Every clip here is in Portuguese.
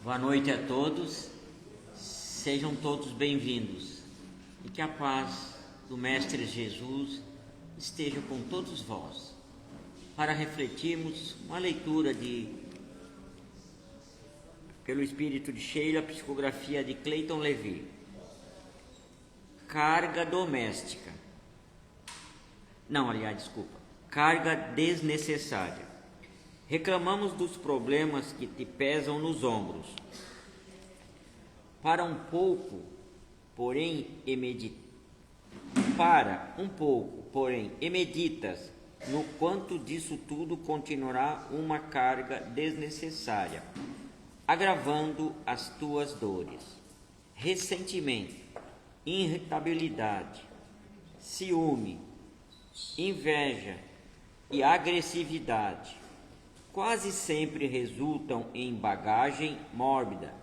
Boa noite a todos, sejam todos bem-vindos e que a paz do Mestre Jesus esteja com todos vós, para refletirmos uma leitura pelo Espírito de Sheila, a psicografia de Clayton Levy. Carga doméstica. Carga desnecessária. Reclamamos dos problemas que te pesam nos ombros. Para um pouco, porém, meditas no quanto disso tudo continuará uma carga desnecessária, agravando as tuas dores. Ressentimento, irritabilidade, ciúme, inveja e agressividade quase sempre resultam em bagagem mórbida,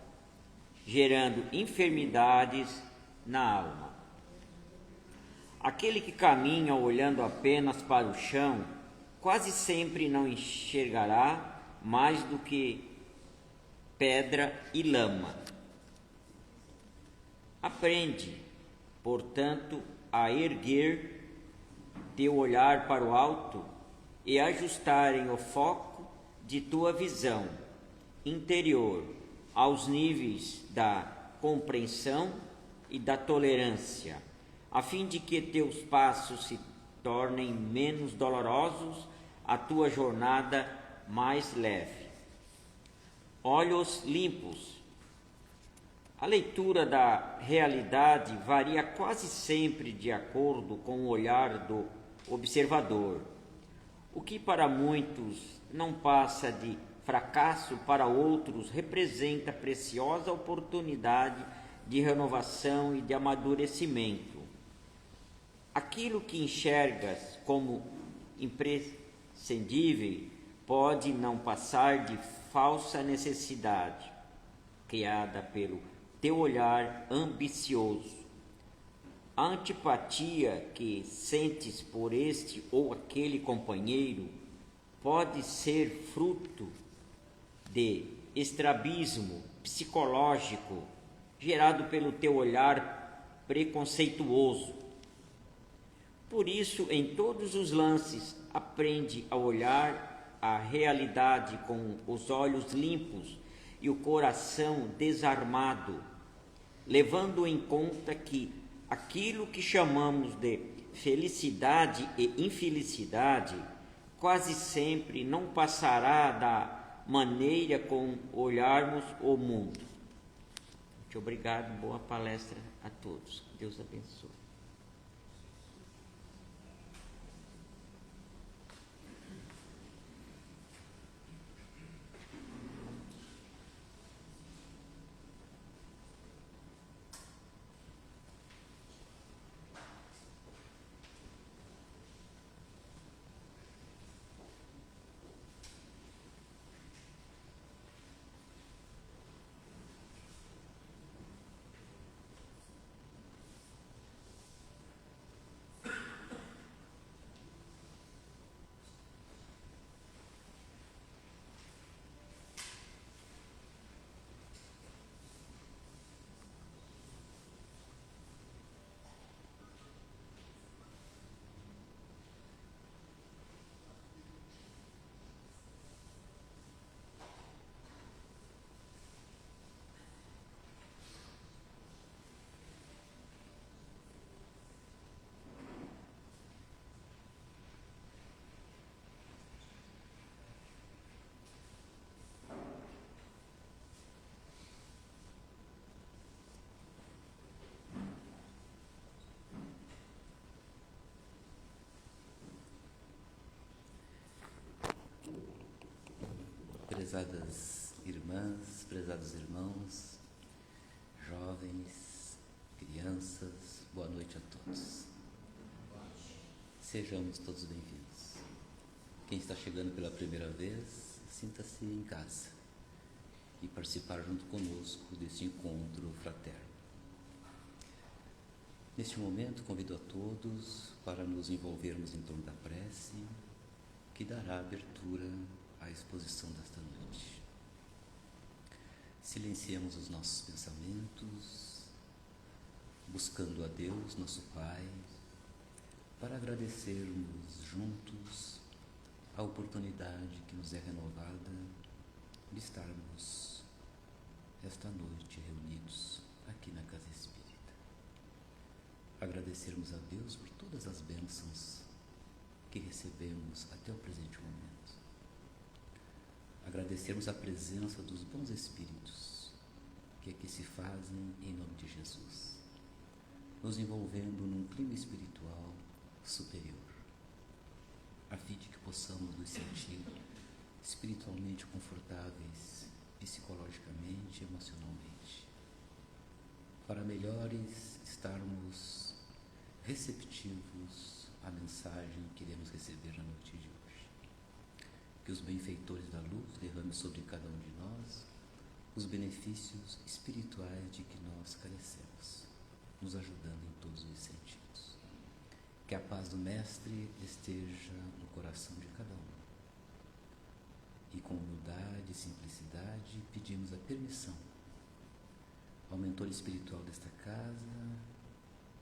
gerando enfermidades na alma. Aquele que caminha olhando apenas para o chão quase sempre não enxergará mais do que pedra e lama. Aprende, portanto, a erguer teu olhar para o alto e ajustarem o foco de tua visão interior aos níveis da compreensão e da tolerância, a fim de que teus passos se tornem menos dolorosos, a tua jornada mais leve. Olhos limpos. A leitura da realidade varia quase sempre de acordo com o olhar do observador. O que para muitos não passa de fracasso, para outros representa preciosa oportunidade de renovação e de amadurecimento. Aquilo que enxergas como imprescindível pode não passar de falsa necessidade, criada pelo teu olhar ambicioso. A antipatia que sentes por este ou aquele companheiro pode ser fruto de estrabismo psicológico gerado pelo teu olhar preconceituoso. Por isso, em todos os lances, aprende a olhar a realidade com os olhos limpos e o coração desarmado, levando em conta que aquilo que chamamos de felicidade e infelicidade quase sempre não passará da maneira como olharmos o mundo. Muito obrigado, boa palestra a todos. Deus abençoe. Prezadas irmãs, prezados irmãos, jovens, crianças, boa noite a todos. Sejamos todos bem-vindos. Quem está chegando pela primeira vez, sinta-se em casa e participar junto conosco deste encontro fraterno. Neste momento, convido a todos para nos envolvermos em torno da prece, que dará abertura à exposição desta noite. Silenciemos os nossos pensamentos, buscando a Deus, nosso Pai, para agradecermos juntos a oportunidade que nos é renovada de estarmos esta noite reunidos aqui na Casa Espírita. Agradecermos a Deus por todas as bênçãos que recebemos até o presente momento. Agradecermos a presença dos bons espíritos que aqui se fazem em nome de Jesus, nos envolvendo num clima espiritual superior, a fim de que possamos nos sentir espiritualmente confortáveis, psicologicamente e emocionalmente, para melhores estarmos receptivos à mensagem que iremos receber na noite de hoje. Que os benfeitores da luz derramem sobre cada um de nós os benefícios espirituais de que nós carecemos, nos ajudando em todos os sentidos. Que a paz do Mestre esteja no coração de cada um. E com humildade e simplicidade pedimos a permissão ao mentor espiritual desta casa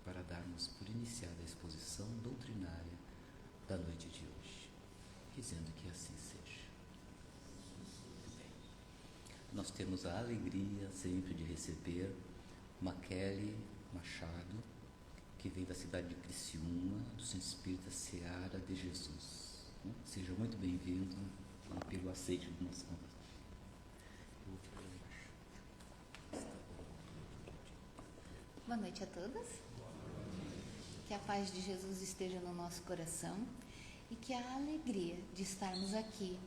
para darmos por iniciada a exposição doutrinária da noite de hoje, dizendo que assim seja. Muito bem. Nós temos a alegria sempre de receber Maquele Machado, que vem da cidade de Criciúma, do Centro Espírita Seara de Jesus. Seja muito bem-vindo pelo aceite do nosso convite. Boa noite a todas. Que a paz de Jesus esteja no nosso coração e que a alegria de estarmos aqui,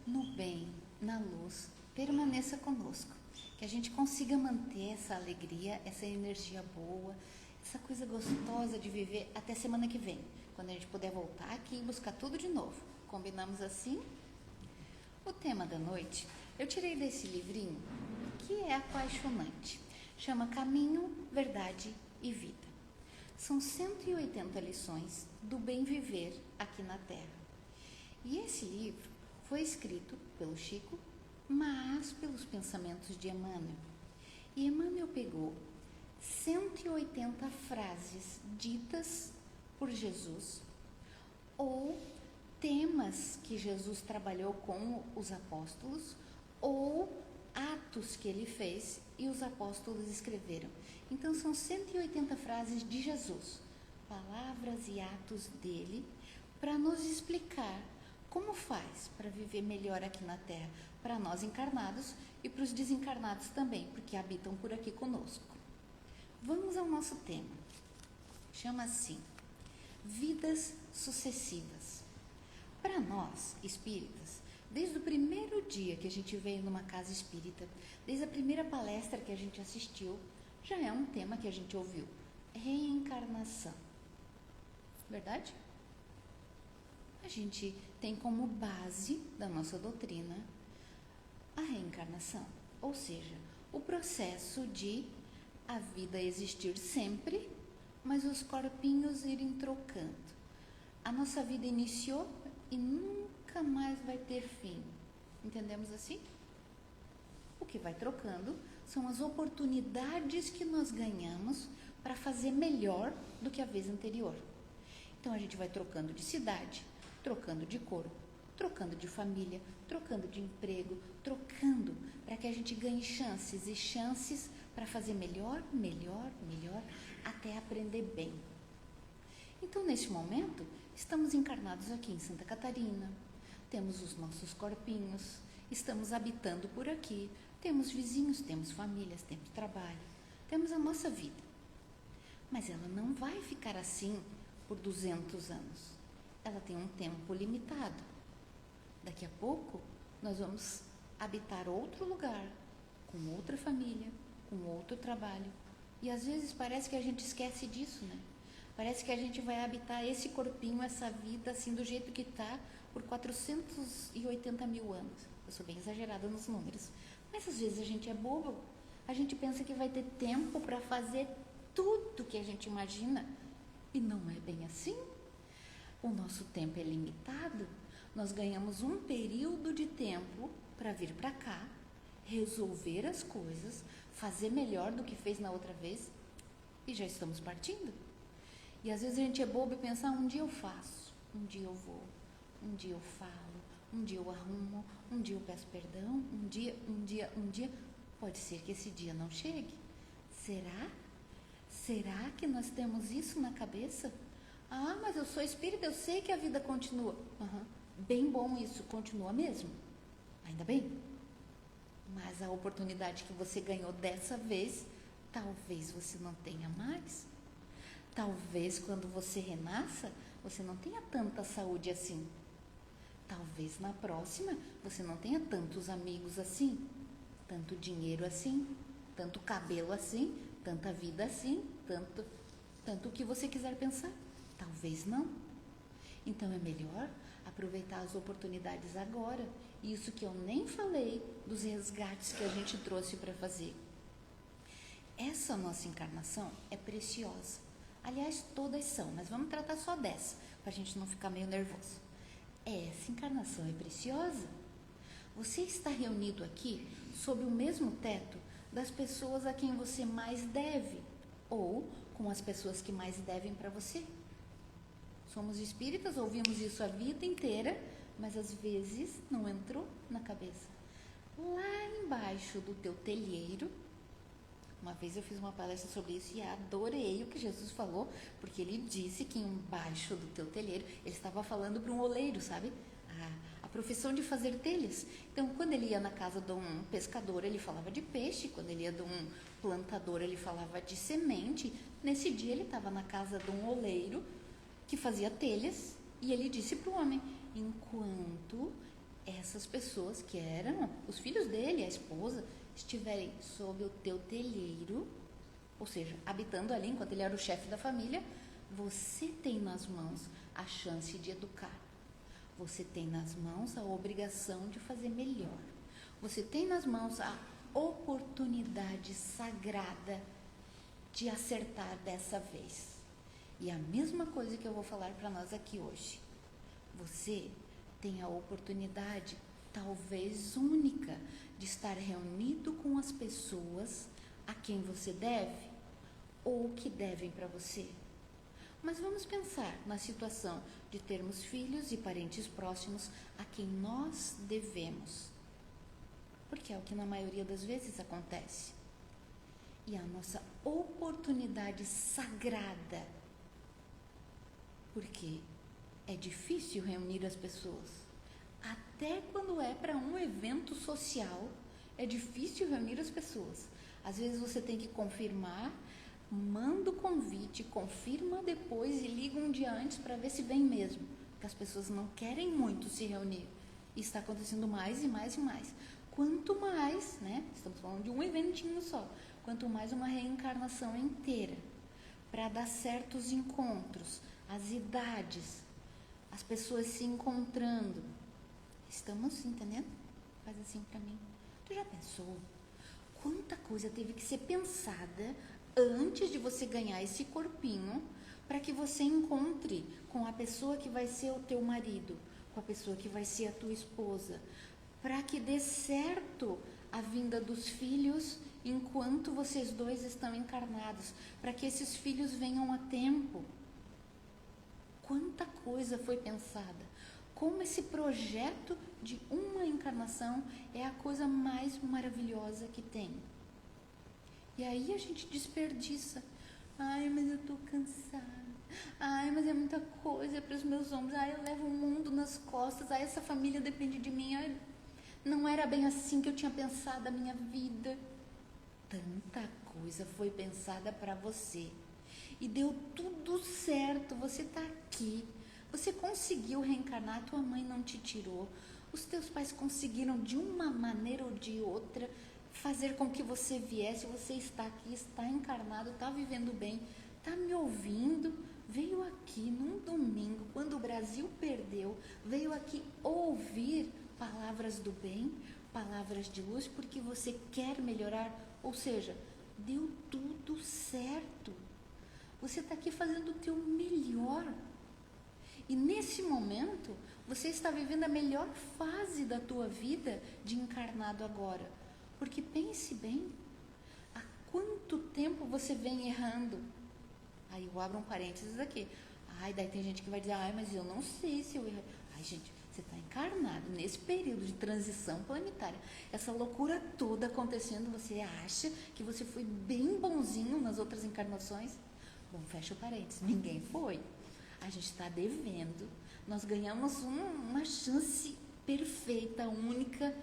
no bem, na luz, permaneça conosco. Que a gente consiga manter essa alegria, essa energia boa, essa coisa gostosa de viver até semana que vem, quando a gente puder voltar aqui e buscar tudo de novo. Combinamos assim? O tema da noite, eu tirei desse livrinho, que é apaixonante. Chama Caminho, Verdade e Vida. São 180 lições do bem viver aqui na Terra. E esse livro foi escrito pelo Chico, mas pelos pensamentos de Emmanuel. E Emmanuel pegou 180 frases ditas por Jesus ou temas que Jesus trabalhou com os apóstolos ou atos que ele fez e os apóstolos escreveram. Então são 180 frases de Jesus, palavras e atos dele, para nos explicar como faz para viver melhor aqui na Terra, para nós encarnados e para os desencarnados também, porque habitam por aqui conosco. Vamos ao nosso tema. Chama assim, vidas sucessivas. Para nós, espíritas, desde o primeiro dia que a gente veio numa casa espírita, desde a primeira palestra que a gente assistiu, já é um tema que a gente ouviu. Reencarnação. Verdade? A gente tem como base da nossa doutrina a reencarnação, ou seja, o processo de a vida existir sempre, mas os corpinhos irem trocando. A nossa vida iniciou e nunca mais vai ter fim. Entendemos assim? O que vai trocando são as oportunidades que nós ganhamos para fazer melhor do que a vez anterior. Então a gente vai trocando de cidade, trocando de corpo, trocando de família, trocando de emprego, trocando para que a gente ganhe chances e chances para fazer melhor, até aprender bem. Então, nesse momento, estamos encarnados aqui em Santa Catarina, temos os nossos corpinhos, estamos habitando por aqui, temos vizinhos, temos famílias, temos trabalho, temos a nossa vida. Mas ela não vai ficar assim por 200 anos. Ela tem um tempo limitado. Daqui a pouco, nós vamos habitar outro lugar, com outra família, com outro trabalho. E às vezes parece que a gente esquece disso, né? Parece que a gente vai habitar esse corpinho, essa vida, assim, do jeito que está, por 480 mil anos. Eu sou bem exagerada nos números. Mas às vezes a gente é bobo. A gente pensa que vai ter tempo para fazer tudo que a gente imagina. E não é bem assim. O nosso tempo é limitado. Nós ganhamos um período de tempo para vir para cá resolver as coisas, fazer melhor do que fez na outra vez e já estamos partindo. E às vezes a gente é bobo e pensa, um dia eu faço, um dia eu vou, um dia eu falo, um dia eu arrumo, um dia eu peço perdão, um dia. Pode ser que esse dia não chegue. Será? Será que nós temos isso na cabeça? Ah, mas eu sou espírita, eu sei que a vida continua. Bem bom isso, continua mesmo. Ainda bem. Mas a oportunidade que você ganhou dessa vez, talvez você não tenha mais. Talvez quando você renasça, você não tenha tanta saúde assim. Talvez na próxima você não tenha tantos amigos assim, tanto dinheiro assim, tanto cabelo assim, tanta vida assim, tanto o que você quiser pensar. Talvez não. Então é melhor aproveitar as oportunidades agora. Isso que eu nem falei dos resgates que a gente trouxe para fazer. Essa nossa encarnação é preciosa. Aliás, todas são, mas vamos tratar só dessa, para a gente não ficar meio nervoso. Essa encarnação é preciosa. Você está reunido aqui sob o mesmo teto das pessoas a quem você mais deve, ou com as pessoas que mais devem para você. Somos espíritas, ouvimos isso a vida inteira, mas às vezes não entrou na cabeça. Lá embaixo do teu telheiro, uma vez eu fiz uma palestra sobre isso e adorei o que Jesus falou, porque ele disse que embaixo do teu telheiro, ele estava falando para um oleiro, sabe? A profissão de fazer telhas. Então, quando ele ia na casa de um pescador, ele falava de peixe, quando ele ia de um plantador, ele falava de semente. Nesse dia, ele estava na casa de um oleiro que fazia telhas e ele disse para o homem, enquanto essas pessoas que eram os filhos dele, a esposa, estiverem sob o teu telheiro, ou seja, habitando ali enquanto ele era o chefe da família, você tem nas mãos a chance de educar. Você tem nas mãos a obrigação de fazer melhor. Você tem nas mãos a oportunidade sagrada de acertar dessa vez. E a mesma coisa que eu vou falar para nós aqui hoje. Você tem a oportunidade, talvez única, de estar reunido com as pessoas a quem você deve ou que devem para você. Mas vamos pensar na situação de termos filhos e parentes próximos a quem nós devemos. Porque é o que na maioria das vezes acontece. E a nossa oportunidade sagrada. Porque é difícil reunir as pessoas. Até quando é para um evento social, é difícil reunir as pessoas. Às vezes você tem que confirmar, manda o convite, confirma depois e liga um dia antes para ver se vem mesmo. Porque as pessoas não querem muito se reunir. E está acontecendo mais e mais e mais. Quanto mais, né? Estamos falando de um eventinho só. Quanto mais uma reencarnação inteira. Para dar certos encontros, as idades, as pessoas se encontrando. Estamos entendendo? Faz assim para mim. Tu já pensou? Quanta coisa teve que ser pensada antes de você ganhar esse corpinho para que você encontre com a pessoa que vai ser o teu marido, com a pessoa que vai ser a tua esposa, para que dê certo a vinda dos filhos enquanto vocês dois estão encarnados, para que esses filhos venham a tempo. Quanta coisa foi pensada. Como esse projeto de uma encarnação é a coisa mais maravilhosa que tem. E aí a gente desperdiça. Ai, mas eu tô cansada. Ai, mas é muita coisa para os meus ombros. Ai, eu levo o mundo nas costas. Ai, essa família depende de mim. Ai, não era bem assim que eu tinha pensado a minha vida. Tanta coisa foi pensada para você. E deu tudo certo. Você tá aqui. Você conseguiu reencarnar. Tua mãe não te tirou. Os teus pais conseguiram de uma maneira ou de outra fazer com que você viesse. Você está aqui, está encarnado, está vivendo bem, está me ouvindo. Veio aqui num domingo, quando o Brasil perdeu, veio aqui ouvir palavras do bem, palavras de luz, porque você quer melhorar. Ou seja, deu tudo certo. Você está aqui fazendo o teu melhor. E nesse momento, você está vivendo a melhor fase da tua vida de encarnado agora. Porque pense bem, há quanto tempo você vem errando? Aí eu abro um parênteses aqui. Ai, daí tem gente que vai dizer, ai, mas eu não sei se eu errei. Ai, gente, você está encarnado nesse período de transição planetária. Essa loucura toda acontecendo, você acha que você foi bem bonzinho nas outras encarnações? Bom, fecha o parênteses, ninguém foi. A gente está devendo. Nós ganhamos uma chance perfeita, única.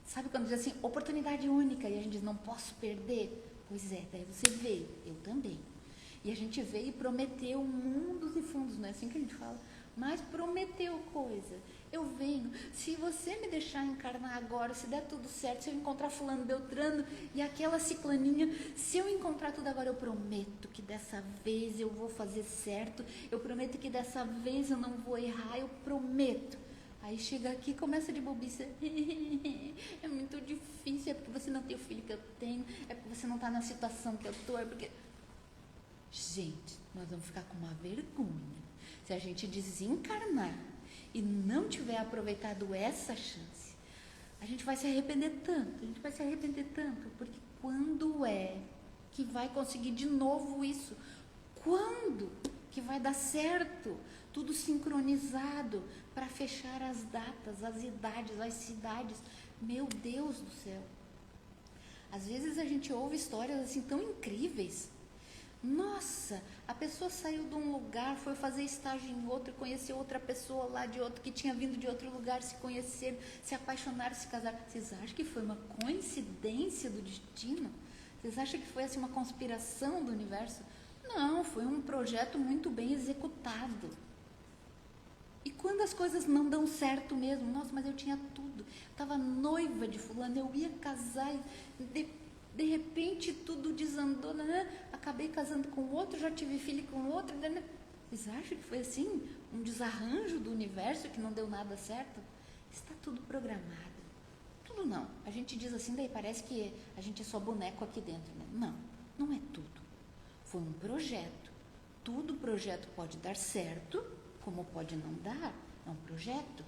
Sabe quando diz assim, oportunidade única, e a gente diz, não posso perder? Pois é, daí você veio, eu também. E a gente veio e prometeu mundos e fundos, não é assim que a gente fala? Mas prometeu coisa. Eu venho, se você me deixar encarnar agora, se der tudo certo, se eu encontrar fulano, beltrano e aquela ciclaninha, se eu encontrar tudo agora, eu prometo que dessa vez eu vou fazer certo, eu prometo que dessa vez eu não vou errar, eu prometo. Aí chega aqui e começa de bobice. É muito difícil, é porque você não tem o filho que eu tenho, é porque você não está na situação que eu estou, é porque... Gente, nós vamos ficar com uma vergonha se a gente desencarnar e não tiver aproveitado essa chance. A gente vai se arrepender tanto, porque quando é que vai conseguir de novo isso? Quando que vai dar certo? Tudo sincronizado para fechar as datas, as idades, as cidades. Meu Deus do céu! Às vezes a gente ouve histórias assim tão incríveis. Nossa, a pessoa saiu de um lugar, foi fazer estágio em outro, conheceu outra pessoa lá de outro, que tinha vindo de outro lugar, se conheceram, se apaixonaram, se casaram. Vocês acham que foi uma coincidência do destino? Vocês acham que foi assim uma conspiração do universo? Não, foi um projeto muito bem executado. E quando as coisas não dão certo mesmo, nossa, mas eu tinha tudo, estava noiva de fulano, eu ia casar e de repente tudo desandou, né? Acabei casando com outro, já tive filho com outro. Né? Vocês acham que foi assim? Um desarranjo do universo que não deu nada certo? Está tudo programado. Tudo não. A gente diz assim, daí parece que a gente é só boneco aqui dentro. Né? Não, não é tudo. Foi um projeto. Todo projeto pode dar certo, como pode não dar. É um projeto.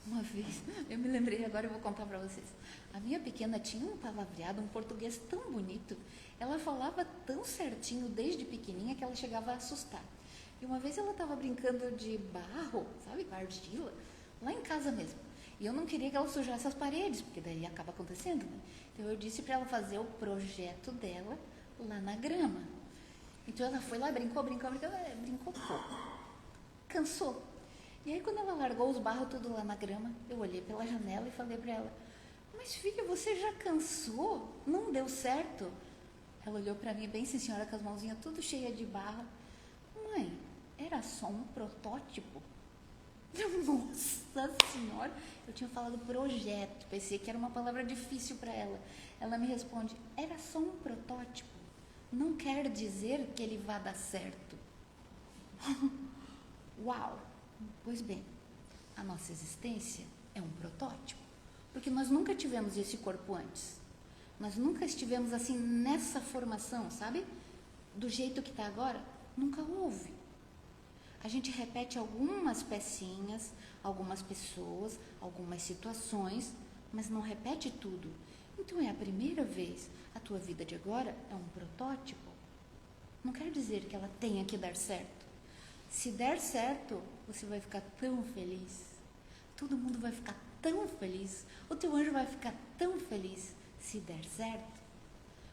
Uma vez, eu me lembrei agora, eu vou contar para vocês. A minha pequena tinha um palavreado, um português tão bonito. Ela falava tão certinho desde pequenininha que ela chegava a assustar. E uma vez ela estava brincando de barro, sabe, argila, lá em casa mesmo. E eu não queria que ela sujasse as paredes, porque daí acaba acontecendo, né? Então eu disse para ela fazer o projeto dela lá na grama. Então ela foi lá, brincou pouco. Cansou. E aí quando ela largou os barros tudo lá na grama, eu olhei pela janela e falei para ela, mas filha, você já cansou? Não deu certo? Ela olhou para mim bem, sim senhora, com as mãozinhas tudo cheias de barro. Mãe, era só um protótipo? Nossa senhora, eu tinha falado projeto, pensei que era uma palavra difícil para ela. Ela me responde, era só um protótipo, não quer dizer que ele vá dar certo. Uau! Pois bem, a nossa existência é um protótipo, porque nós nunca tivemos esse corpo antes. Nós nunca estivemos assim nessa formação, sabe? Do jeito que está agora, nunca houve. A gente repete algumas pecinhas, algumas pessoas, algumas situações, mas não repete tudo. Então é a primeira vez. A tua vida de agora é um protótipo. Não quer dizer que ela tenha que dar certo. Se der certo, você vai ficar tão feliz. Todo mundo vai ficar tão feliz. O teu anjo vai ficar tão feliz se der certo.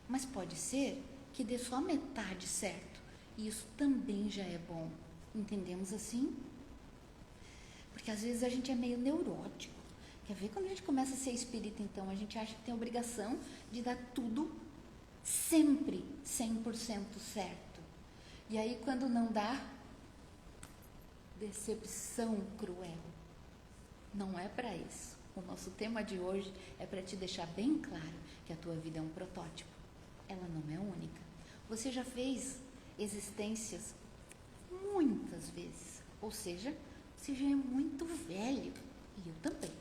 Mas pode ser que dê só metade certo. E isso também já é bom. Entendemos assim? Porque às vezes a gente é meio neurótico. Quer ver? Quando a gente começa a ser espírita, então, a gente acha que tem a obrigação de dar tudo sempre 100% certo. E aí quando não dá, decepção cruel. Não é para isso. O nosso tema de hoje é para te deixar bem claro que a tua vida é um protótipo. Ela não é única. Você já fez existências muitas vezes. Ou seja, você já é muito velho. E eu também.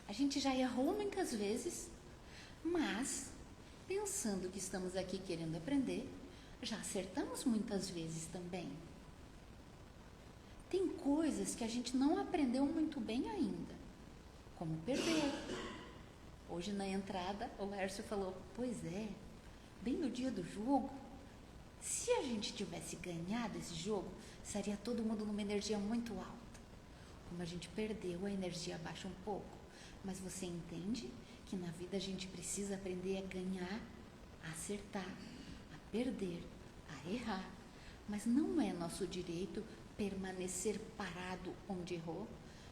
A gente já errou muitas vezes, mas pensando que estamos aqui querendo aprender, já acertamos muitas vezes também. Tem coisas que a gente não aprendeu muito bem ainda, como perder, Hoje na entrada o Lércio falou, pois é, bem no dia do jogo, se a gente tivesse ganhado esse jogo, estaria todo mundo numa energia muito alta. Como a gente perdeu, a energia abaixa um pouco. Mas você entende que na vida a gente precisa aprender a ganhar, a acertar, a perder, a errar. Mas não é nosso direito permanecer parado onde errou,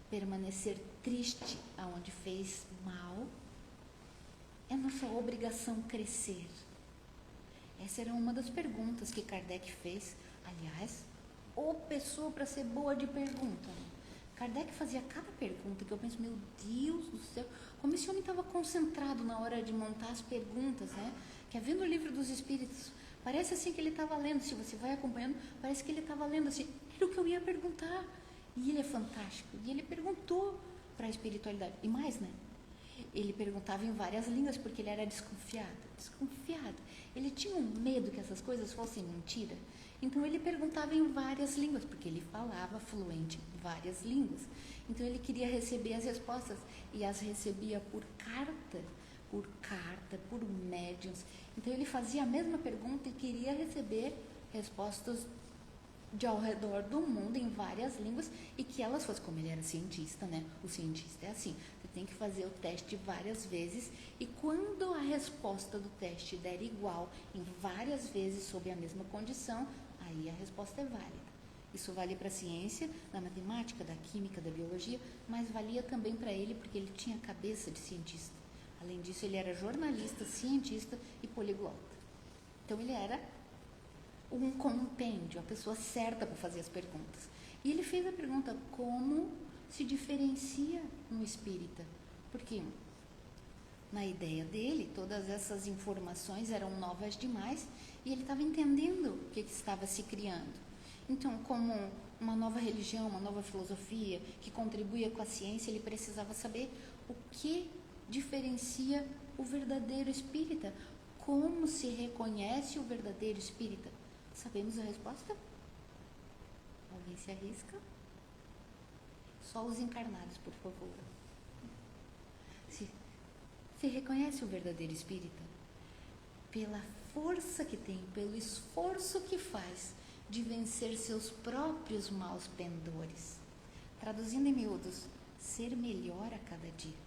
permanecer triste aonde fez mal. É nossa obrigação crescer. Essa era uma das perguntas que Kardec fez. Aliás, ô pessoa para ser boa de pergunta. Kardec fazia cada pergunta que eu penso, meu Deus do céu, como esse homem estava concentrado na hora de montar as perguntas, né? Que vendo o Livro dos Espíritos, parece assim que ele estava lendo, se você vai acompanhando, parece que ele estava lendo assim, era o que eu ia perguntar. E ele é fantástico, e ele perguntou para a espiritualidade, e mais, né? Ele perguntava em várias línguas, porque ele era desconfiado. Ele tinha um medo que essas coisas fossem mentira. Então ele perguntava em várias línguas, porque ele falava fluente em várias línguas. Então ele queria receber as respostas, e as recebia por carta, por médiuns. Então ele fazia a mesma pergunta e queria receber respostas de ao redor do mundo, em várias línguas, e que elas fossem, como ele era cientista, né? O cientista é assim, você tem que fazer o teste várias vezes, e quando a resposta do teste der igual em várias vezes sob a mesma condição, aí a resposta é válida. Isso vale para a ciência, da matemática, da química, da biologia, mas valia também para ele, porque ele tinha cabeça de cientista. Além disso, ele era jornalista, cientista e poliglota. Então ele era um compêndio, a pessoa certa para fazer as perguntas. E ele fez a pergunta, como se diferencia um espírita? Porque na ideia dele, todas essas informações eram novas demais e ele estava entendendo o que estava se criando. Então, como uma nova religião, uma nova filosofia que contribuía com a ciência, ele precisava saber o que diferencia o verdadeiro espírita, como se reconhece o verdadeiro espírita. Sabemos a resposta? Alguém se arrisca? Só os encarnados, por favor. Se reconhece o verdadeiro espírita pela força que tem, pelo esforço que faz de vencer seus próprios maus pendores. Traduzindo em miúdos, ser melhor a cada dia.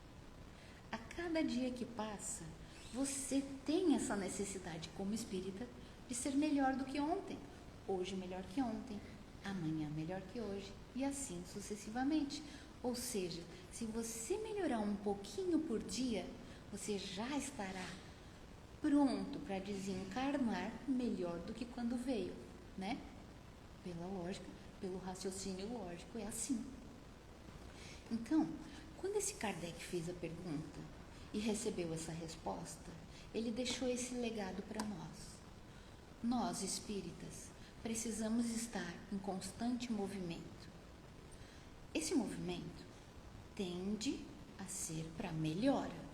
A cada dia que passa, você tem essa necessidade como espírita de ser melhor do que ontem, hoje melhor que ontem, amanhã melhor que hoje, e assim sucessivamente. Ou seja, se você melhorar um pouquinho por dia, você já estará pronto para desencarnar melhor do que quando veio, né? Pela lógica, pelo raciocínio lógico, é assim. Então, quando esse Kardec fez a pergunta e recebeu essa resposta, ele deixou esse legado para nós. Nós, espíritas, precisamos estar em constante movimento. Esse movimento tende a ser para melhora,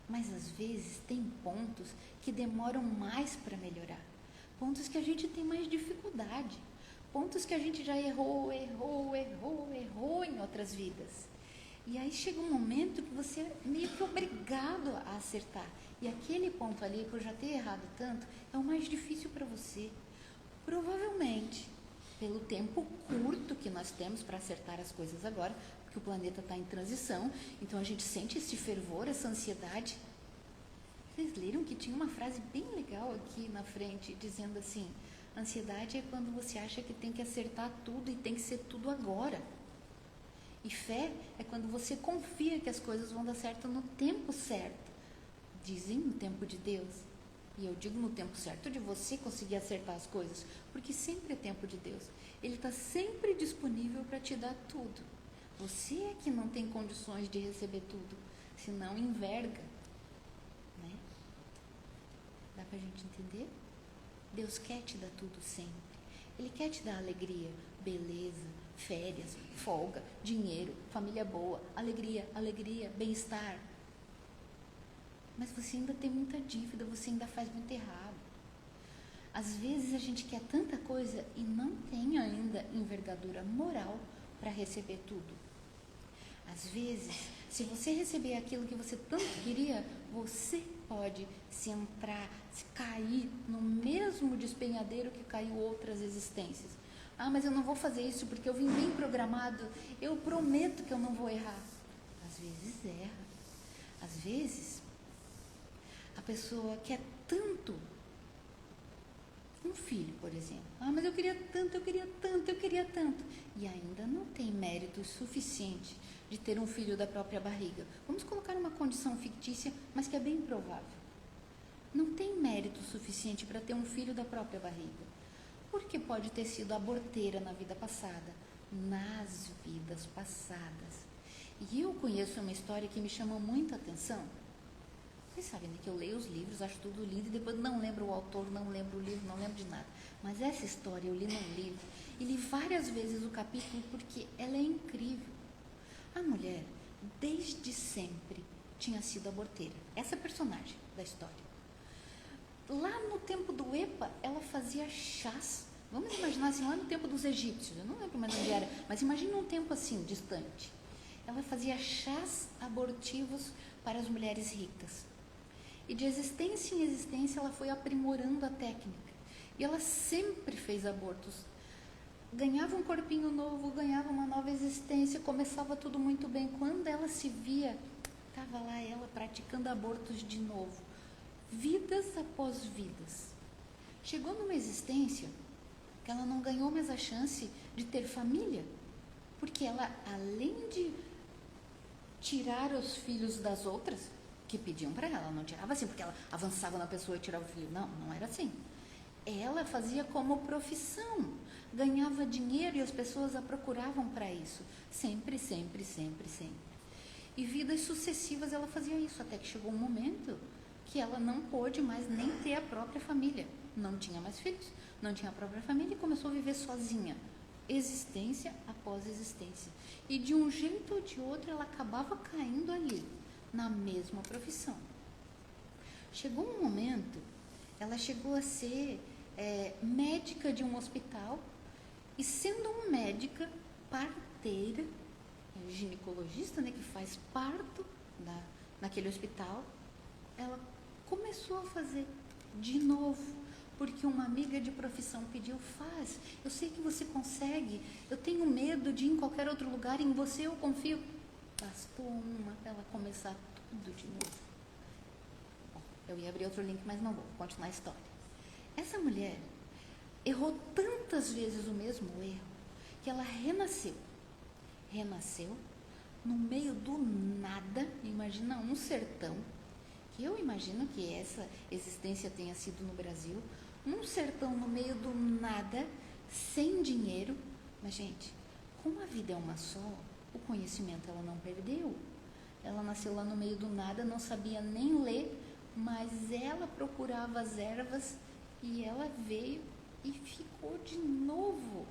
mas às vezes tem pontos que demoram mais para melhorar, pontos que a gente tem mais dificuldade, pontos que a gente já errou em outras vidas. E aí chega um momento que você é meio que obrigado a acertar. E aquele ponto ali, por já ter errado tanto, é o mais difícil para você. Provavelmente, pelo tempo curto que nós temos para acertar as coisas agora, porque o planeta está em transição, então a gente sente esse fervor, essa ansiedade. Vocês leram que tinha uma frase bem legal aqui na frente, dizendo assim, ansiedade é quando você acha que tem que acertar tudo e tem que ser tudo agora. E fé é quando você confia que as coisas vão dar certo no tempo certo. Dizem no tempo de Deus. E eu digo no tempo certo de você conseguir acertar as coisas, porque sempre é tempo de Deus. Ele está sempre disponível para te dar tudo. Você é que não tem condições de receber tudo, senão enverga. Né? Dá para a gente entender? Deus quer te dar tudo sempre. Ele quer te dar alegria, beleza, férias, folga, dinheiro, família boa, alegria, bem-estar. Mas você ainda tem muita dívida, você ainda faz muito errado. Às vezes a gente quer tanta coisa e não tem ainda envergadura moral para receber tudo. Às vezes Se você receber aquilo que você tanto queria, você pode se cair no mesmo despenhadeiro que caiu outras existências. Ah, mas eu não vou fazer isso porque eu vim bem programado, eu prometo que eu não vou errar. Às vezes erra. Às vezes, a pessoa quer tanto um filho, por exemplo. Ah, mas eu queria tanto, eu queria tanto, eu queria tanto. E ainda não tem mérito suficiente de ter um filho da própria barriga. Vamos colocar uma condição fictícia, mas que é bem provável. Não tem mérito suficiente para ter um filho da própria barriga. Porque pode ter sido aborteira na vida passada. Nas vidas passadas. E eu conheço uma história que me chama muita atenção. Vocês sabem, né, que eu leio os livros, acho tudo lindo e depois não lembro o autor, não lembro o livro, não lembro de nada. Mas essa história eu li num livro e li várias vezes o capítulo porque ela é incrível. A mulher, desde sempre, tinha sido aborteira. Essa personagem da história. Lá no tempo do EPA, ela fazia chás. Vamos imaginar assim, lá no tempo dos egípcios, eu não lembro mais onde era, mas imagine um tempo assim, distante. Ela fazia chás abortivos para as mulheres ricas. E de existência em existência ela foi aprimorando a técnica. E ela sempre fez abortos. Ganhava um corpinho novo, ganhava uma nova existência, começava tudo muito bem. Quando ela se via, estava lá ela praticando abortos de novo. Vidas após vidas. Chegou numa existência que ela não ganhou mais a chance de ter família. Porque ela, além de tirar os filhos das outras, que pediam para ela, não tirava assim, porque ela avançava na pessoa e tirava o filho. Não, não era assim. Ela fazia como profissão, ganhava dinheiro e as pessoas a procuravam para isso. Sempre, sempre, sempre, sempre. E vidas sucessivas ela fazia isso, até que chegou um momento que ela não pôde mais nem ter a própria família. Não tinha mais filhos, não tinha a própria família e começou a viver sozinha. Existência após existência. E de um jeito ou de outro ela acabava caindo ali, na mesma profissão. Chegou um momento, ela chegou a ser médica de um hospital e sendo uma médica parteira, ginecologista, né, que faz parto naquele hospital, ela começou a fazer de novo, porque uma amiga de profissão pediu, faz, eu sei que você consegue, eu tenho medo de ir em qualquer outro lugar, em você eu confio. Bastou uma para ela começar tudo de novo. Bom, eu ia abrir outro link, mas não vou continuar a história. Essa mulher errou tantas vezes o mesmo erro que ela renasceu. Renasceu no meio do nada, imagina um sertão, que eu imagino que essa existência tenha sido no Brasil, um sertão no meio do nada, sem dinheiro. Mas, gente, como a vida é uma só, o conhecimento ela não perdeu. Ela nasceu lá no meio do nada, não sabia nem ler, mas ela procurava as ervas e ela veio e ficou de novo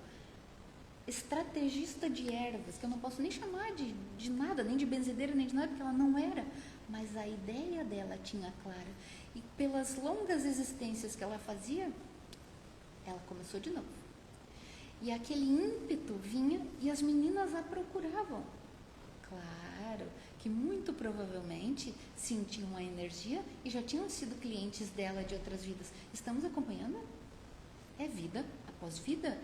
estrategista de ervas, que eu não posso nem chamar de nada, nem de benzedeira, nem de nada, porque ela não era, mas a ideia dela tinha clara. E pelas longas existências que ela fazia, ela começou de novo. E aquele ímpeto vinha e as meninas a procuravam. Claro que muito provavelmente sentiam a energia e já tinham sido clientes dela de outras vidas. Estamos acompanhando? É vida após vida.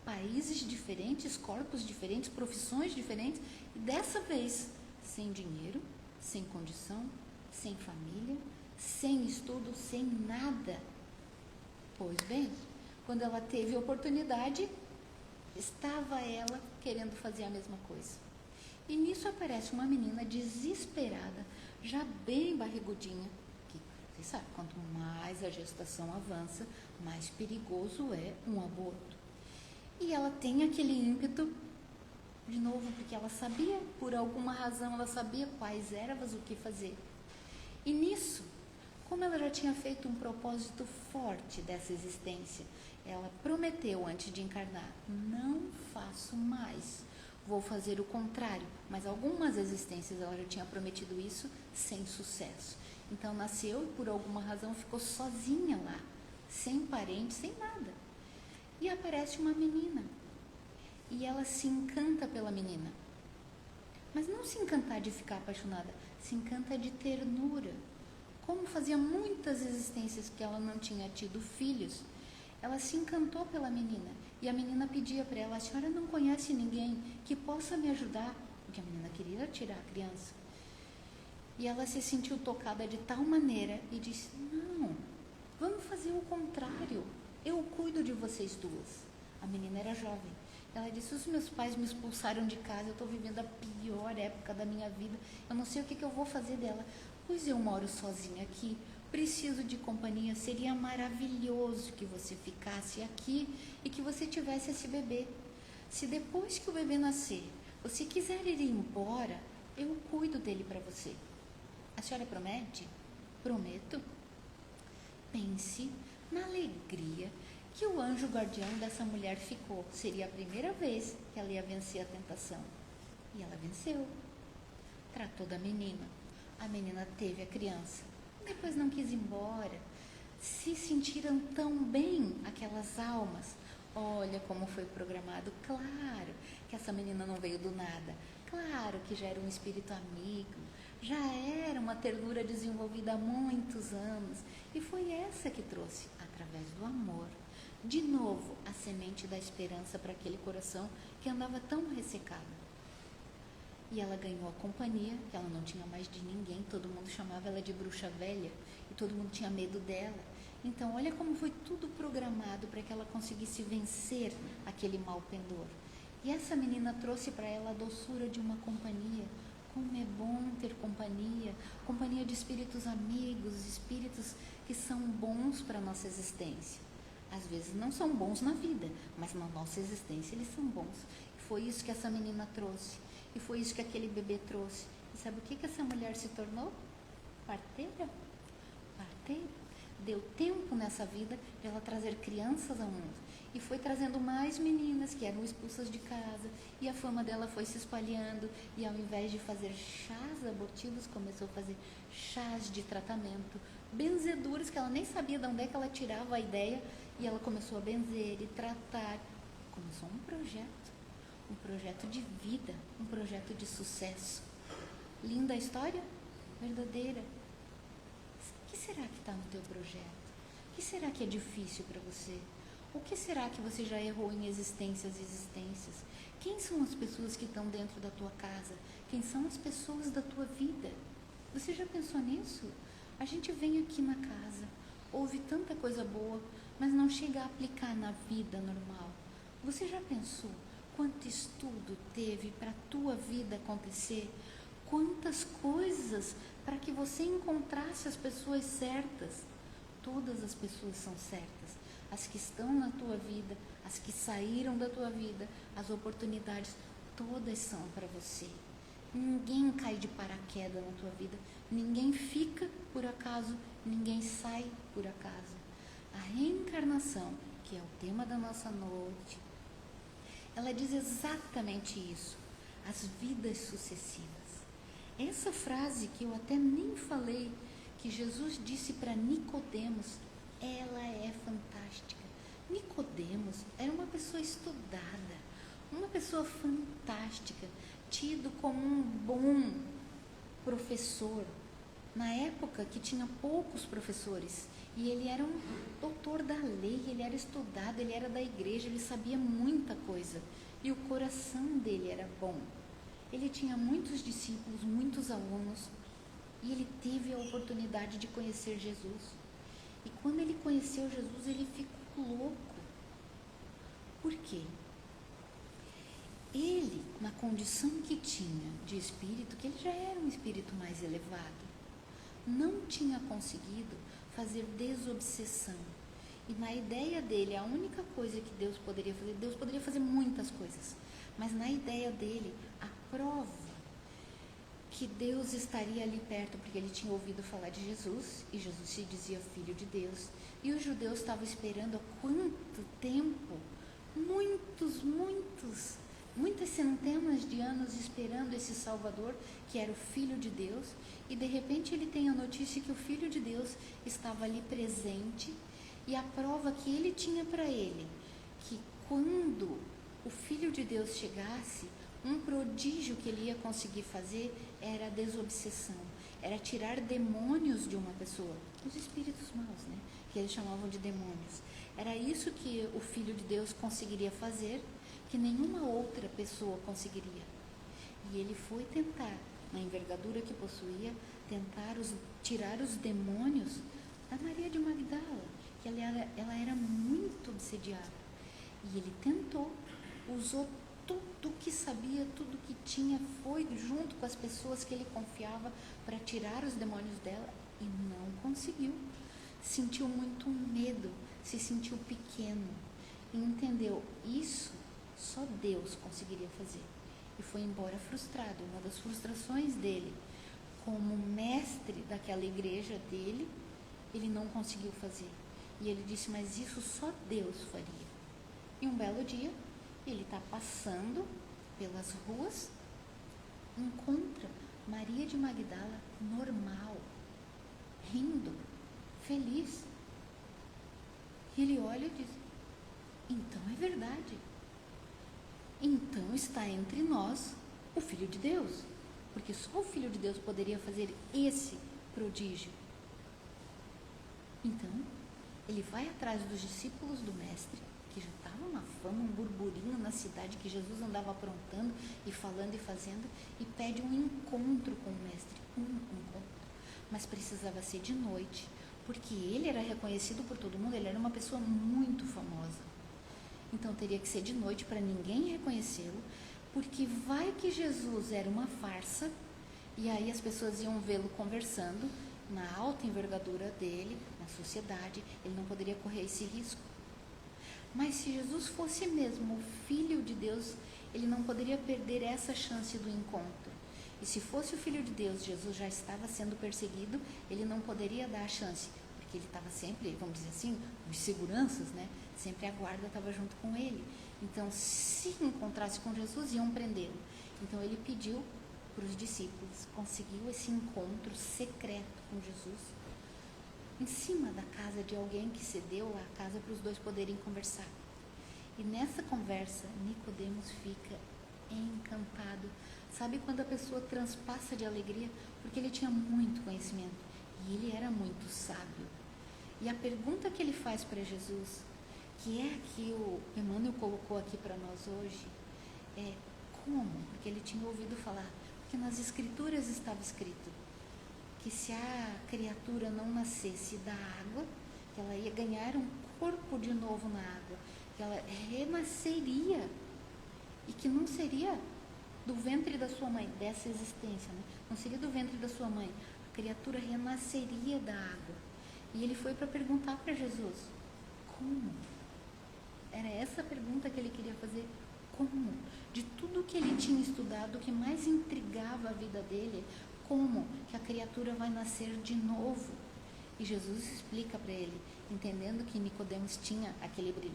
Países diferentes, corpos diferentes, profissões diferentes. E dessa vez, sem dinheiro, sem condição, sem família, sem estudo, sem nada. Pois bem, quando ela teve oportunidade, estava ela querendo fazer a mesma coisa. E nisso aparece uma menina desesperada, já bem barrigudinha, que, você sabe, quanto mais a gestação avança, mais perigoso é um aborto. E ela tem aquele ímpeto, de novo, porque ela sabia, por alguma razão, ela sabia quais ervas, o que fazer. E nisso, como ela já tinha feito um propósito forte dessa existência, ela prometeu antes de encarnar, não faço mais, vou fazer o contrário. Mas algumas existências ela já tinha prometido isso sem sucesso. Então nasceu e por alguma razão ficou sozinha lá, sem parente, sem nada. E aparece uma menina. E ela se encanta pela menina. Mas não se encantar de ficar apaixonada, se encanta de ternura. Como fazia muitas existências que ela não tinha tido filhos, ela se encantou pela menina. E a menina pedia para ela: a senhora não conhece ninguém que possa me ajudar? Porque a menina queria tirar a criança. E ela se sentiu tocada de tal maneira e disse: não, vamos fazer o contrário. Eu cuido de vocês duas. A menina era jovem. Ela disse: os meus pais me expulsaram de casa, eu estou vivendo a pior época da minha vida, eu não sei o que eu vou fazer dela. Pois eu moro sozinha aqui, preciso de companhia, seria maravilhoso que você ficasse aqui e que você tivesse esse bebê. Se depois que o bebê nascer, você quiser ir embora, eu cuido dele para você. A senhora promete? Prometo. Pense na alegria que o anjo guardião dessa mulher ficou. Seria a primeira vez que ela ia vencer a tentação. E ela venceu. Tratou da menina. A menina teve a criança. Depois não quis ir embora. Se sentiram tão bem aquelas almas. Olha como foi programado. Claro que essa menina não veio do nada. Claro que já era um espírito amigo. Já era uma ternura desenvolvida há muitos anos. E foi essa que trouxe, através do amor, de novo a semente da esperança para aquele coração que andava tão ressecado. E ela ganhou a companhia, que ela não tinha mais de ninguém, todo mundo chamava ela de bruxa velha, e todo mundo tinha medo dela. Então, olha como foi tudo programado para que ela conseguisse vencer aquele mau pendor. E essa menina trouxe para ela a doçura de uma companhia. Como é bom ter companhia, companhia de espíritos amigos, espíritos que são bons para a nossa existência. Às vezes não são bons na vida, mas na nossa existência eles são bons. E foi isso que essa menina trouxe. E foi isso que aquele bebê trouxe. E sabe o que essa mulher se tornou? Parteira. Parteira. Deu tempo nessa vida de ela trazer crianças ao mundo. E foi trazendo mais meninas que eram expulsas de casa. E a fama dela foi se espalhando. E ao invés de fazer chás abortivos, começou a fazer chás de tratamento. Benzeduras, que ela nem sabia de onde é que ela tirava a ideia. E ela começou a benzer e tratar. Começou um projeto de vida, um projeto de sucesso. Linda a história? Verdadeira. O que será que está no teu projeto? O que será que é difícil para você? O que será que você já errou em existências e existências? Quem são as pessoas que estão dentro da tua casa? Quem são as pessoas da tua vida? Você já pensou nisso? A gente vem aqui na casa, ouve tanta coisa boa, mas não chega a aplicar na vida normal. Você já pensou quanto estudo teve para a tua vida acontecer? Quantas coisas para que você encontrasse as pessoas certas? Todas as pessoas são certas. As que estão na tua vida, as que saíram da tua vida, as oportunidades, todas são para você. Ninguém cai de paraquedas na tua vida. Ninguém fica por acaso, ninguém sai por acaso. A reencarnação, que é o tema da nossa noite, ela diz exatamente isso, as vidas sucessivas. Essa frase que eu até nem falei, que Jesus disse para Nicodemos, ela é fantástica. Nicodemos era uma pessoa estudada, uma pessoa fantástica, tido como um bom professor, na época que tinha poucos professores. E ele era um doutor da lei, ele era estudado, ele era da igreja, ele sabia muita coisa. E o coração dele era bom. Ele tinha muitos discípulos, muitos alunos. E ele teve a oportunidade de conhecer Jesus. E quando ele conheceu Jesus, ele ficou louco. Por quê? Ele, na condição que tinha de espírito, que ele já era um espírito mais elevado, não tinha conseguido fazer desobsessão. E na ideia dele, a única coisa que Deus poderia fazer muitas coisas, mas na ideia dele, a prova que Deus estaria ali perto, porque ele tinha ouvido falar de Jesus, e Jesus se dizia Filho de Deus, e os judeus estavam esperando há quanto tempo? Muitas centenas de anos esperando esse Salvador, que era o Filho de Deus, e de repente ele tem a notícia que o Filho de Deus estava ali presente, e a prova que ele tinha para ele, que quando o Filho de Deus chegasse, Um prodígio que ele ia conseguir fazer era a desobsessão, era tirar demônios de uma pessoa, os espíritos maus, né? Que eles chamavam de demônios. Era isso que o Filho de Deus conseguiria fazer, que nenhuma outra pessoa conseguiria. E ele foi tentar, na envergadura que possuía, tentar tirar os demônios da Maria de Magdala, que ela era muito obsediada. E ele tentou, usou tudo que sabia, tudo que tinha, foi junto com as pessoas que ele confiava para tirar os demônios dela e não conseguiu. Sentiu muito medo, se sentiu pequeno e entendeu, isso só Deus conseguiria fazer. E foi embora frustrado. Uma das frustrações dele, como mestre daquela igreja dele, ele não conseguiu fazer. E ele disse, mas isso só Deus faria. E um belo dia, ele está passando pelas ruas, encontra Maria de Magdala normal, rindo, feliz. E ele olha e diz, então é verdade. Então está entre nós o Filho de Deus, porque só o Filho de Deus poderia fazer esse prodígio. Então, ele vai atrás dos discípulos do Mestre, que já estava uma fama, um burburinho na cidade, que Jesus andava aprontando e falando e fazendo, e pede um encontro com o Mestre, um encontro. Mas precisava ser de noite, porque ele era reconhecido por todo mundo, ele era uma pessoa muito famosa. Então teria que ser de noite para ninguém reconhecê-lo, porque vai que Jesus era uma farsa, e aí as pessoas iam vê-lo conversando na alta envergadura dele, na sociedade, ele não poderia correr esse risco. Mas se Jesus fosse mesmo o Filho de Deus, ele não poderia perder essa chance do encontro. E se fosse o Filho de Deus, Jesus já estava sendo perseguido, ele não poderia dar a chance, porque ele estava sempre, vamos dizer assim, os seguranças, né? Sempre a guarda estava junto com ele. Então, se encontrasse com Jesus, iam prendê-lo. Então, ele pediu para os discípulos, conseguiu esse encontro secreto com Jesus, em cima da casa de alguém que cedeu a casa para os dois poderem conversar. E nessa conversa, Nicodemos fica encantado. Sabe quando a pessoa transpassa de alegria? Porque ele tinha muito conhecimento e ele era muito sábio. E a pergunta que ele faz para Jesus, que é a que o Emmanuel colocou aqui para nós hoje, é como? Porque ele tinha ouvido falar, porque nas Escrituras estava escrito que se a criatura não nascesse da água, que ela ia ganhar um corpo de novo na água, que ela renasceria e que não seria do ventre da sua mãe, dessa existência, né? Não seria do ventre da sua mãe, a criatura renasceria da água. E ele foi para perguntar para Jesus, como? Era essa a pergunta que ele queria fazer, como? De tudo que ele tinha estudado, o que mais intrigava a vida dele, como que a criatura vai nascer de novo? E Jesus explica para ele, entendendo que Nicodemos tinha aquele brilho.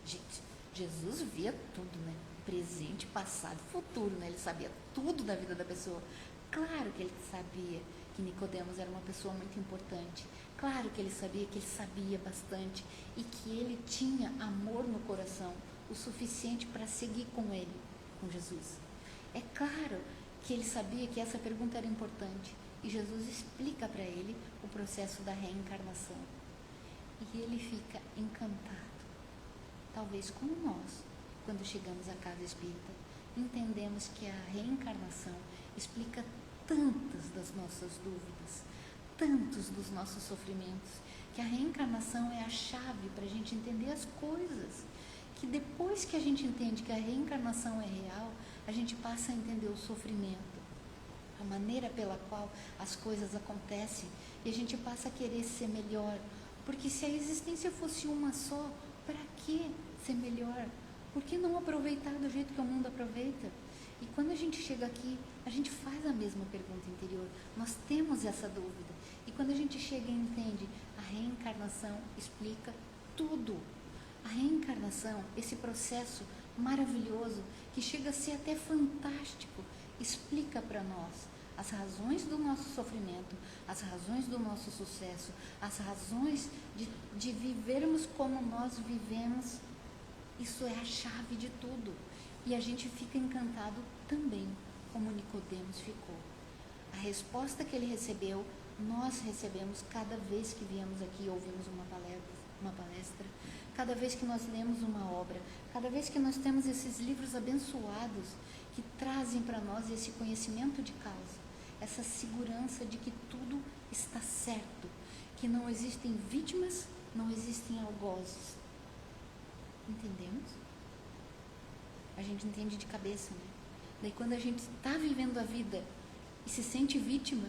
Gente, Jesus via tudo, né? Presente, passado, futuro, né? Ele sabia tudo da vida da pessoa. Claro que ele sabia que Nicodemos era uma pessoa muito importante. Claro que ele sabia bastante e que ele tinha amor no coração, o suficiente para seguir com ele, com Jesus. É claro que ele sabia que essa pergunta era importante e Jesus explica para ele o processo da reencarnação. E ele fica encantado, talvez como nós, quando chegamos à casa espírita, entendemos que a reencarnação explica tantas das nossas dúvidas, tantos dos nossos sofrimentos, que a reencarnação é a chave para a gente entender as coisas, que depois que a gente entende que a reencarnação é real, a gente passa a entender o sofrimento, a maneira pela qual as coisas acontecem, e a gente passa a querer ser melhor, porque se a existência fosse uma só, para que ser melhor? Por que não aproveitar do jeito que o mundo aproveita? E quando a gente chega aqui, a gente faz a mesma pergunta interior. Nós temos essa dúvida. E quando a gente chega e entende, a reencarnação explica tudo. A reencarnação, esse processo maravilhoso, que chega a ser até fantástico, explica para nós as razões do nosso sofrimento, as razões do nosso sucesso, as razões de vivermos como nós vivemos. Isso é a chave de tudo. E a gente fica encantado também, como Nicodemos ficou. A resposta que ele recebeu, nós recebemos cada vez que viemos aqui e ouvimos uma palestra, cada vez que nós lemos uma obra, cada vez que nós temos esses livros abençoados que trazem para nós esse conhecimento de causa, essa segurança de que tudo está certo, que não existem vítimas, não existem algozes. Entendemos? A gente entende de cabeça, né? Daí quando a gente está vivendo a vida e se sente vítima,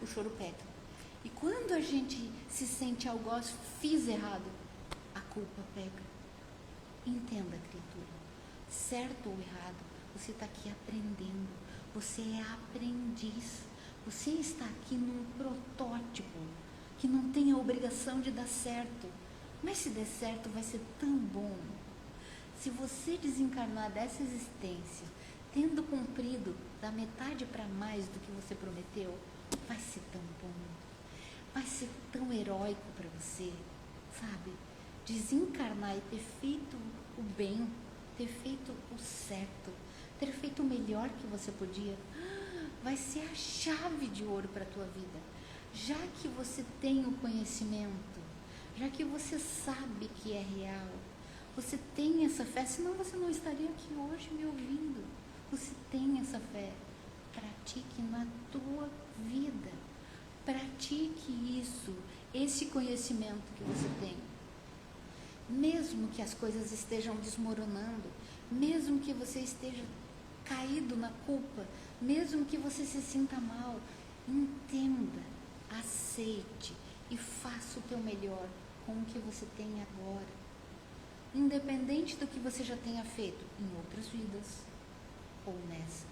o choro pega. E quando a gente se sente algoz, fiz errado, a culpa pega. Entenda, criatura, certo ou errado, você está aqui aprendendo, você é aprendiz, você está aqui num protótipo que não tem a obrigação de dar certo, mas se der certo vai ser tão bom. Se você desencarnar dessa existência, tendo cumprido da metade para mais do que você prometeu, vai ser tão bom, vai ser tão heróico para você, sabe? Desencarnar e ter feito o bem, ter feito o certo, ter feito o melhor que você podia, vai ser a chave de ouro para a tua vida. Já que você tem o conhecimento, já que você sabe que é real, você tem essa fé, senão você não estaria aqui hoje me ouvindo. Você tem essa fé, pratique na tua vida, pratique isso, esse conhecimento que você tem. Mesmo que as coisas estejam desmoronando, mesmo que você esteja caído na culpa, mesmo que você se sinta mal, entenda, aceite e faça o teu melhor com o que você tem agora. Independente do que você já tenha feito em outras vidas ou nessa,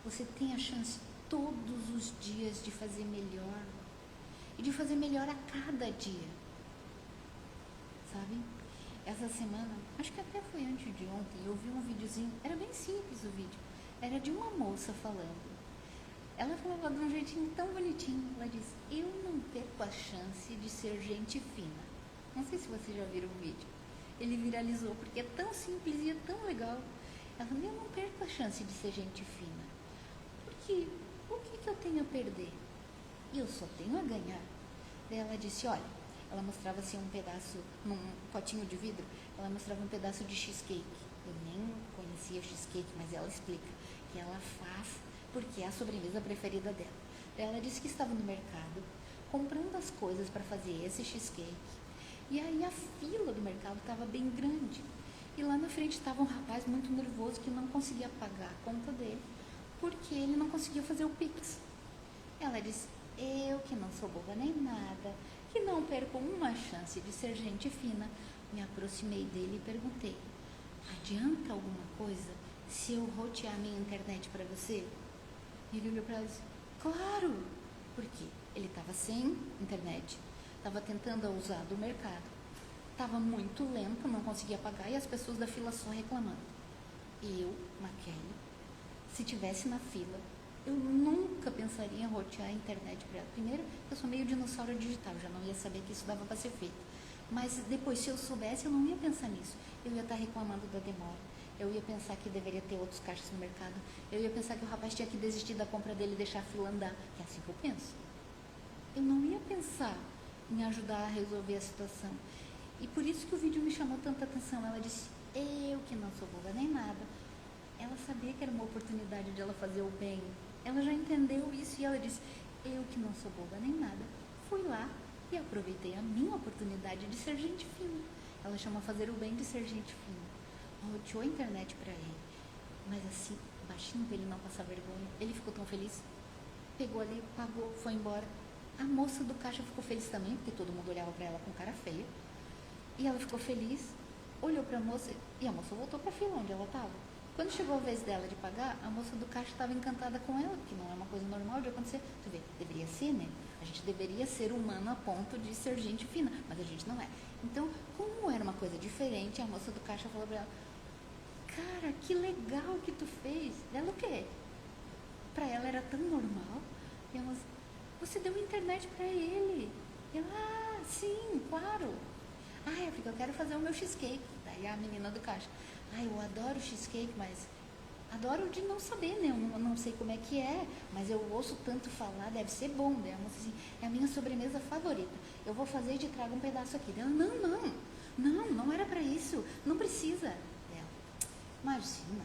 você tem a chance todos os dias de fazer melhor e de fazer melhor a cada dia, sabe? Essa semana, acho que até foi antes de ontem, eu vi um videozinho, era bem simples o vídeo, era de uma moça falando. Ela falava de um jeitinho tão bonitinho, ela disse: eu não perco a chance de ser gente fina. Não sei se vocês já viram o vídeo. Ele viralizou porque é tão simples e é tão legal. Ela falou: eu não perco a chance de ser gente fina. Porque o que eu tenho a perder? Eu só tenho a ganhar. Daí ela disse: olha, ela mostrava assim um pedaço, num potinho de vidro, ela mostrava um pedaço de cheesecake. Eu nem conhecia cheesecake, mas ela explica que ela faz porque é a sobremesa preferida dela. Daí ela disse que estava no mercado comprando as coisas para fazer esse cheesecake. E aí a fila do mercado estava bem grande. E lá na frente estava um rapaz muito nervoso que não conseguia pagar a conta dele, porque ele não conseguia fazer o Pix. Ela disse: eu que não sou boba nem nada, que não perco uma chance de ser gente fina, me aproximei dele e perguntei: adianta alguma coisa se eu rotear minha internet para você? E ele olhou para ela e disse: claro, porque ele estava sem internet, estava tentando usar do mercado, estava muito lento, não conseguia pagar e as pessoas da fila só reclamando. Eu, Maquele, se tivesse na fila, eu nunca pensaria em rotear a internet para ela. Primeiro, eu sou meio dinossauro digital, já não ia saber que isso dava para ser feito. Mas depois, se eu soubesse, eu não ia pensar nisso. Eu ia estar reclamando da demora. Eu ia pensar que deveria ter outros caixas no mercado. Eu ia pensar que o rapaz tinha que desistir da compra dele e deixar a fila andar. Que é assim que eu penso. Eu não ia pensar em ajudar a resolver a situação. E por isso que o vídeo me chamou tanta atenção. Ela disse: eu que não sou boba nem nada. Ela sabia que era uma oportunidade de ela fazer o bem. Ela já entendeu isso e ela disse: eu que não sou boba nem nada, fui lá e aproveitei a minha oportunidade de ser gente fina. Ela chama fazer o bem de ser gente fina. Roteou a internet para ele, mas assim, baixinho para ele não passar vergonha. Ele ficou tão feliz, pegou ali, pagou, foi embora. A moça do caixa ficou feliz também, porque todo mundo olhava para ela com cara feia. E ela ficou feliz, olhou para a moça e a moça voltou para a fila onde ela estava. Quando chegou a vez dela de pagar, a moça do caixa estava encantada com ela, que não é uma coisa normal de acontecer. Tu vê, deveria ser, né? A gente deveria ser humano a ponto de ser gente fina, mas a gente não é. Então, como era uma coisa diferente, a moça do caixa falou para ela: cara, que legal que tu fez. Ela o quê? Para ela era tão normal. E a moça: você deu internet para ele. E ela: ah, sim, claro. Ah, é porque eu quero fazer o meu cheesecake. Daí a menina do caixa: eu adoro cheesecake, mas adoro de não saber, né? Eu não sei como é que é, mas eu ouço tanto falar, deve ser bom, né? Mas, assim, é a minha sobremesa favorita. Eu vou fazer e te trago um pedaço aqui. Ela, não era para isso, não precisa. Ela, imagina,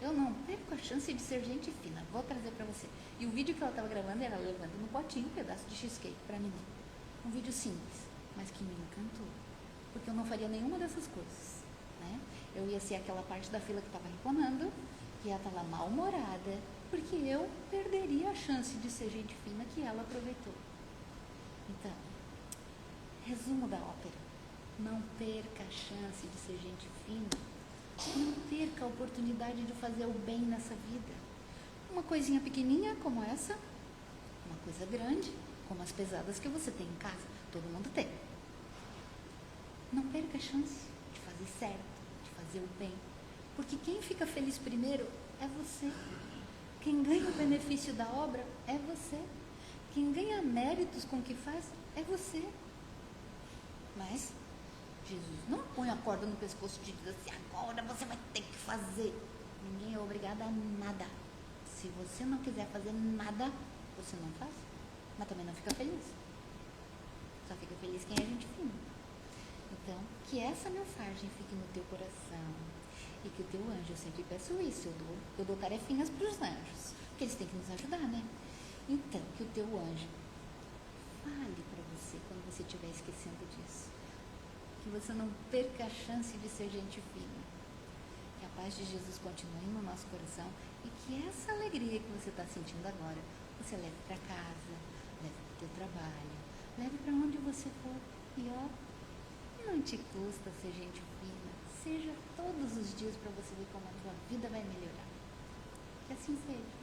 eu não perco a chance de ser gente fina, vou trazer para você. E o vídeo que ela estava gravando era levando no potinho um pedaço de cheesecake para mim. Um vídeo simples, mas que me encantou, porque eu não faria nenhuma dessas coisas, né? Eu ia ser aquela parte da fila que estava reclamando, que ia estar lá mal-humorada, porque eu perderia a chance de ser gente fina que ela aproveitou. Então, resumo da ópera: não perca a chance de ser gente fina, não perca a oportunidade de fazer o bem nessa vida. Uma coisinha pequenininha como essa, uma coisa grande como as pesadas que você tem em casa, todo mundo tem. Não perca a chance de fazer certo, de fazer o bem, porque quem fica feliz primeiro é você. Quem ganha o benefício da obra é você. Quem ganha méritos com o que faz é você. Mas Jesus não põe a corda no pescoço e diz assim: agora você vai ter que fazer. Ninguém é obrigado a nada. Se você não quiser fazer nada, você não faz, mas também não fica feliz. Só fica feliz quem é gente fina. Então, que essa mensagem fique no teu coração e que o teu anjo, eu sempre peço isso, eu dou tarefinhas para os anjos, porque eles têm que nos ajudar, né? Então, que o teu anjo fale para você quando você estiver esquecendo disso. Que você não perca a chance de ser gente fina. Que a paz de Jesus continue no nosso coração e que essa alegria que você está sentindo agora, você leve para casa, leve para o teu trabalho, leve para onde você for. E ó, não te custa ser gente fina. Seja todos os dias para você ver como a tua vida vai melhorar. Que assim seja.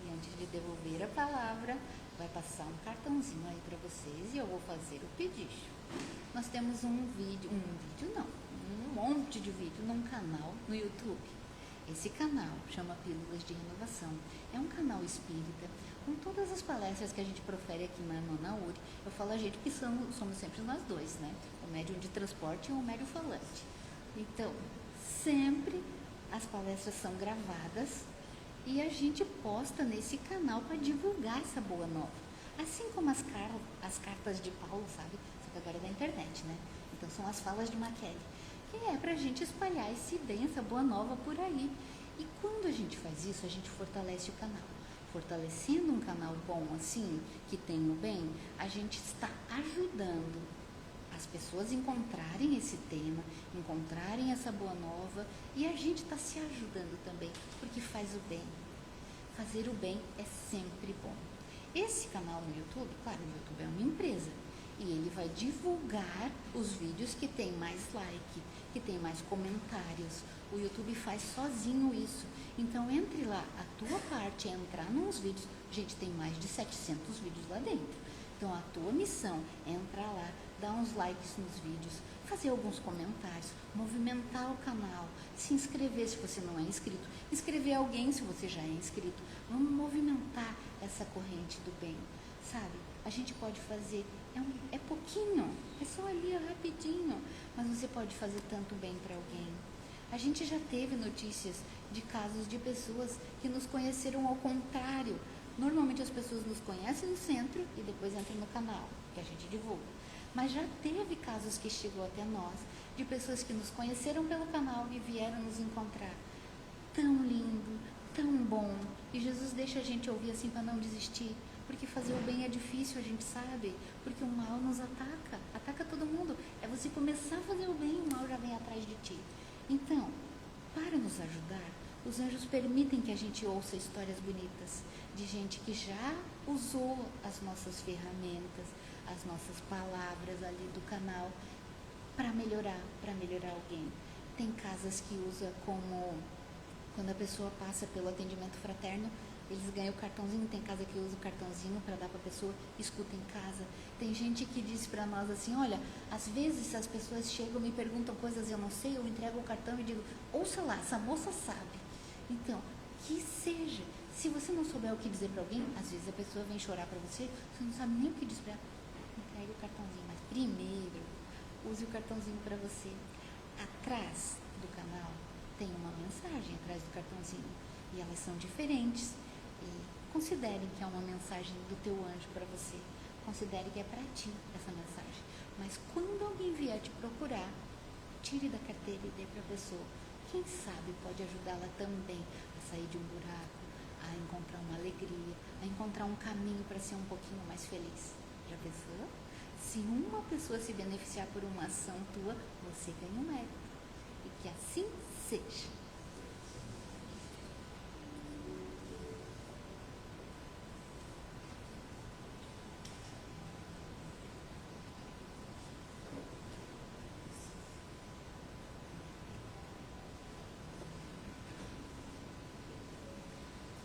E antes de devolver a palavra, vai passar um cartãozinho aí para vocês e eu vou fazer o pedido. Nós temos um monte de vídeo num canal no YouTube. Esse canal chama Pílulas de Renovação. É um canal espírita com todas as palestras que a gente profere aqui na Nona URI. Eu falo a gente porque somos sempre nós dois, né? O médium de transporte e o médium falante. Então, sempre as palestras são gravadas e a gente posta nesse canal para divulgar essa boa nova. Assim como as cartas de Paulo, sabe? Só que agora é da internet, né? Então, são as falas de Maquele. Que é para a gente espalhar esse bem, essa boa nova por aí. E quando a gente faz isso, a gente fortalece o canal. Fortalecendo um canal bom assim, que tem o bem, a gente está ajudando as pessoas a encontrarem esse tema, encontrarem essa boa nova, e a gente está se ajudando também, porque faz o bem. Fazer o bem é sempre bom. Esse canal no YouTube, claro, o YouTube é uma empresa, e ele vai divulgar os vídeos que tem mais like, que tem mais comentários. O YouTube faz sozinho isso. Então, entre lá, a tua parte é entrar nos vídeos. Gente, tem mais de 700 vídeos lá dentro. Então, a tua missão é entrar lá, dar uns likes nos vídeos, fazer alguns comentários, movimentar o canal, se inscrever se você não é inscrito, inscrever alguém se você já é inscrito. Vamos movimentar essa corrente do bem, sabe? A gente pode fazer, é pouquinho, é só ali, rapidinho, mas você pode fazer tanto bem para alguém. A gente já teve notícias de casos de pessoas que nos conheceram ao contrário. Normalmente as pessoas nos conhecem no centro e depois entram no canal, que a gente divulga. Mas já teve casos que chegou até nós, de pessoas que nos conheceram pelo canal e vieram nos encontrar. Tão lindo, tão bom. E Jesus deixa a gente ouvir assim para não desistir. Porque fazer o bem é difícil, a gente sabe. Porque o mal nos ataca todo mundo. É você começar a fazer o bem e o mal já vem atrás de ti. Então, para nos ajudar, os anjos permitem que a gente ouça histórias bonitas de gente que já usou as nossas ferramentas, as nossas palavras ali do canal para melhorar alguém. Tem casas que usa como quando a pessoa passa pelo atendimento fraterno, eles ganham o cartãozinho. Tem casa que usa o cartãozinho para dar para a pessoa, escuta em casa. Tem gente que diz para nós assim, olha, às vezes as pessoas chegam e me perguntam coisas eu não sei, eu entrego o cartão e digo, ouça lá, essa moça sabe. Então, que seja, se você não souber o que dizer para alguém, às vezes a pessoa vem chorar para você, você não sabe nem o que dizer para ela, entregue o cartãozinho, mas primeiro, use o cartãozinho para você. Atrás do canal tem uma mensagem atrás do cartãozinho e elas são diferentes. E considerem que é uma mensagem do teu anjo para você. Considere que é para ti essa mensagem. Mas quando alguém vier te procurar, tire da carteira e dê para a pessoa. Quem sabe pode ajudá-la também a sair de um buraco, a encontrar uma alegria, a encontrar um caminho para ser um pouquinho mais feliz. Já pensou? Se uma pessoa se beneficiar por uma ação tua, você ganha um mérito. E que assim seja.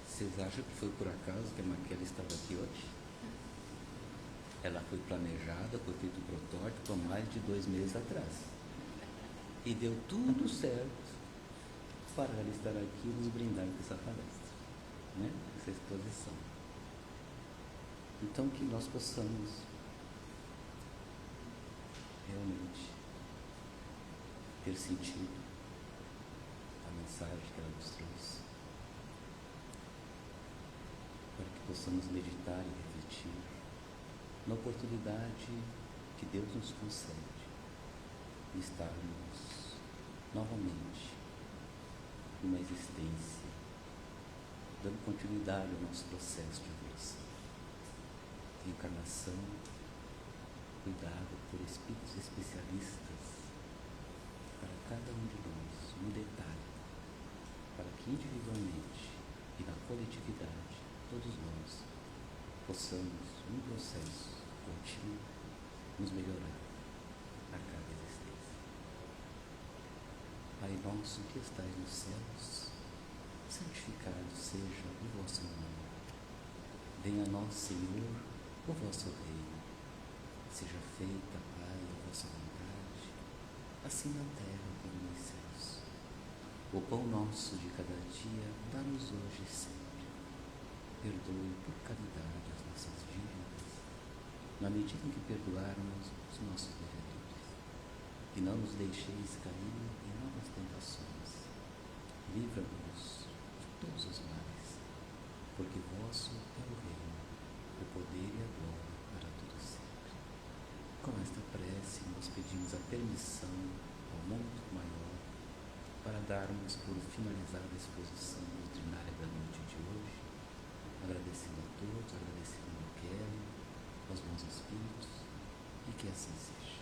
Vocês acham que foi por acaso que a Maquela estava aqui hoje? Ela foi planejada, foi feito um protótipo há mais de 2 meses atrás. E deu tudo certo para ela estar aqui e nos brindar com essa palestra, né? Essa exposição. Então que nós possamos realmente ter sentido a mensagem que ela nos trouxe, para que possamos meditar e refletir na oportunidade que Deus nos concede de estarmos novamente numa existência, dando continuidade ao nosso processo de evolução. Reencarnação, cuidado por espíritos especialistas para cada um de nós, no detalhe, para que individualmente e na coletividade todos nós possamos, num processo contínuo, nos melhorar a cada existência. Pai nosso que estais nos céus, santificado seja o vosso nome. Venha a nós, Senhor, o vosso reino. Seja feita, Pai, a vossa vontade, assim na terra como nos céus. O pão nosso de cada dia dá-nos hoje e sempre. Perdoe por caridade as nossas dívidas, na medida em que perdoarmos os nossos devedores. E não nos deixeis cair em novas tentações. Livra-nos de todos os males, porque vosso é o reino, o poder e a glória para todo sempre. Com esta prece nós pedimos a permissão ao mundo maior para darmos por finalizada a exposição doutrinária da noite de hoje, agradecendo a todos, agradecendo a Kelly, aos bons espíritos, e que assim seja.